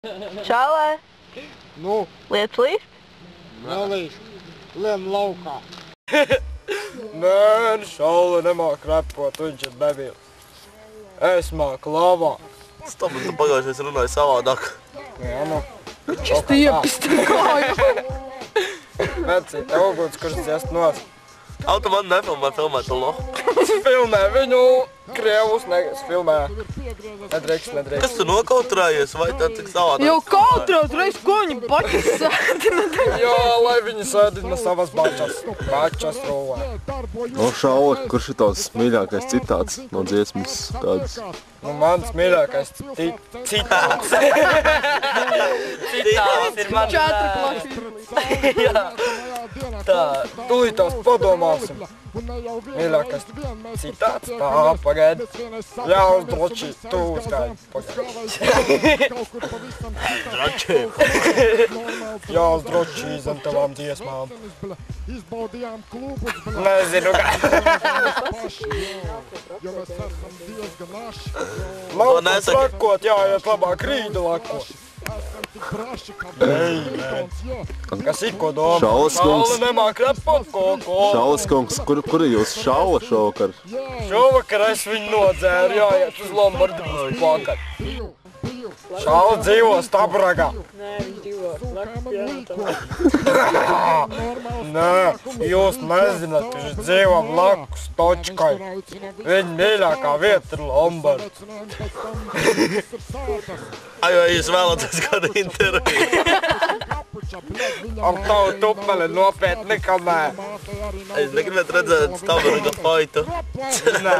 Šālē, Nu, liec līst? nelīst. Lien laukā. Nē, Šaule nemāk repot, viņš ir debils. Es māku labāk. Stop, tu pagājušais runāji savādāk. Jā, nu. Stiepst kāju. Veci, te uguns, kurš dziest nost. Auto man nefilmē filmēt to lohu. Filmē viņu, krievus filmē. Nedrīkst. Kas tu nokautrējies, vai tā tik savādāk? Jau kautrās reiz, ko viņi paši sēdina. Jā, lai viņi sēdina savas bačas. Bačas rūvē. No Šaule, kurš ir tavs mīļākais citāts no dziesmas kādas? Nu, mans mīļākais citāts. Citāts ir mans. 4 klasī. Jā. Tā, tūlītās padomāsim. Mīļākais citāts, tā, pagaidi. Jā, uz droši, tu uzgāji, pagaidi. Droši. Jā, uz droši zem tavām dziesmām. Nezinu, kā. Malkus lakot, jāiet labāk rīdu lakot. Kas ir ko domā? Šaules kungs. Šaule nemāk repot koko. Šaules kungs, kur ir jūs Šaule šovakar? Šovakar es viņu nodzēru, jāiet uz Lombardi būs pakaļ. Šaule dzīvo Stabragā. Nē, viņš dzīvo Lakspienotā. Nē, jūs nezināt, viņš dzīvo blakus Točkai. Viņa mīļākā vieta ir Lombards. Ai, vai jūs vēlaties kādu interviju? Ar tavu tupeli nopietni, ka nē. Es negribētu redzēt Stabragā faitu. Nē.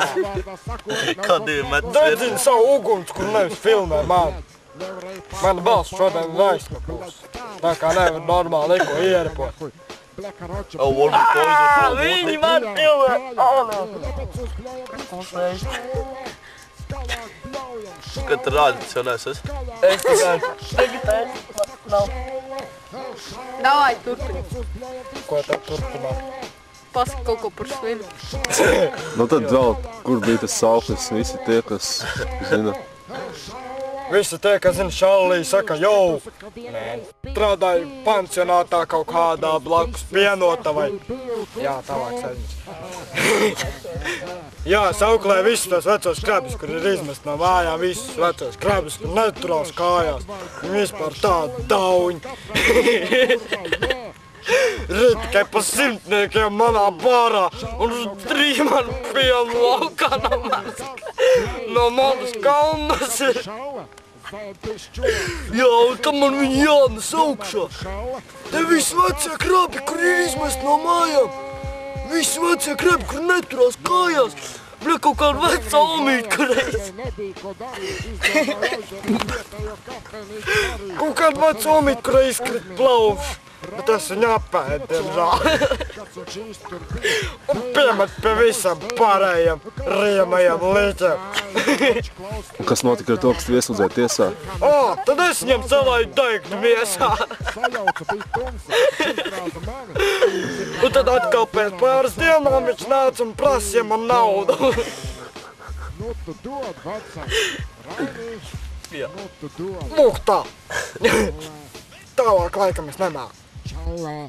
Kā 2 metri. Dedzini savu uguns, kur nevis filmē mani. Mana balss šodien aizskapūs. Tā kā nevar normāli neko ierepot. Oh, varbūt poizu. Viņi man filmē! Kad tu rādīts jau nes esi? Es tikai... Davai, turpini. Ko tad turpināt? Pasaka kaut ko par svinu. Nu tad vēl, kur bija tas sauklis, visi tie, kas zina. Visi tie, kas zina Šaulī, saka, jau, strādāju pansionātā kaut kādā blakus pienotavai. Jā, tālāk saņems. Jā, es auklē visus tos vecos krabus, kur ir izmest no mājām, visus vecos krabus, kur neturās kājās. Viņi vispār tādi dauņi. Rīt tikai pa 100 manā bārā un uz 3 man pilnu laukā no manas kalnas. Jā, un tam man viņi jānes augšā. Te visi vecie krabi, kur ir izmest no mājām. Visi vecie krabi, kur neturās kājās. Bļa, kaut kāda veca omīte, kureiz. Kaut kāda veca omīte, kureiz izkrit plauvš. Bet es viņu apēdu, diemžēl. Un piemet pie visam pārējiem riemajiem līķiem. Un kas notika ar to, kas tu iesūdzēji tiesā? Tad es viņam salāju daigtu miesā. Un tad atkal pēc pāris dienām viņš nāca un prasīja man naudu. Lūk tā. Tālāk laikam es nemāku. Šaule.